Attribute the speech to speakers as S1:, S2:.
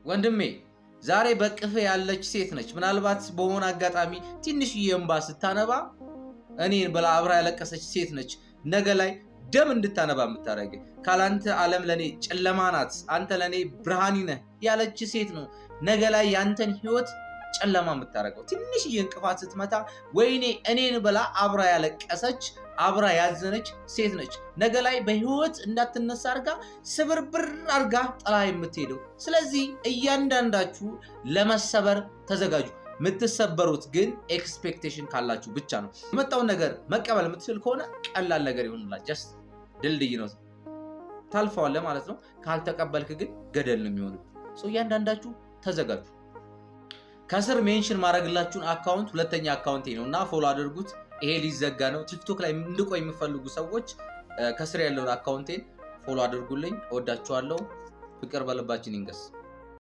S1: ወንድሜ ዛሬ በቅፍ ያለች ሴት ነች። ምናልባት በሆነ አጋጣሚ ትንሽዬ እንባ ስታነባ እኔን ብላ አብራ ያለቀሰች ሴት ነች። ነገ ላይ ደም እንድታነባ የምታደርግ ካላንተ ዓለም ለኔ ጨለማ ናት፣ አንተ ለኔ ብርሃኔ ነህ ያለች ሴት ነው ነገ ላይ ያንተን ህይወት ጨለማ የምታደርገው። ትንሽዬ እንቅፋት ስትመታ ወይኔ እኔን ብላ አብራ ያለቀሰች አብራ ያዘነች ሴት ነች ነገ ላይ በህይወት እንዳትነሳ አርጋ ስብርብር አርጋ ጥላ የምትሄደው። ስለዚህ እያንዳንዳችሁ ለመሰበር ተዘጋጁ። የምትሰበሩት ግን ኤክስፔክቴሽን ካላችሁ ብቻ ነው። የመጣውን ነገር መቀበል የምትችል ከሆነ ቀላል ነገር ይሆንላል። ጀስት ድልድይ ነው ታልፈዋለህ ማለት ነው። ካልተቀበልክ ግን ገደል ነው የሚሆነው። እያንዳንዳችሁ ተዘጋጁ። ከስር ሜንሽን ማድረግላችሁን አካውንት ሁለተኛ አካውንቴ ነው እና ፎሎ አድርጉት። ይሄ ሊዘጋ ነው። ቲክቶክ ላይ እንድቆይ የምትፈልጉ ሰዎች ከስር ያለውን አካውንቴን ፎሎ አድርጉልኝ። እወዳችኋለሁ። ፍቅር በልባችን ይንገስ።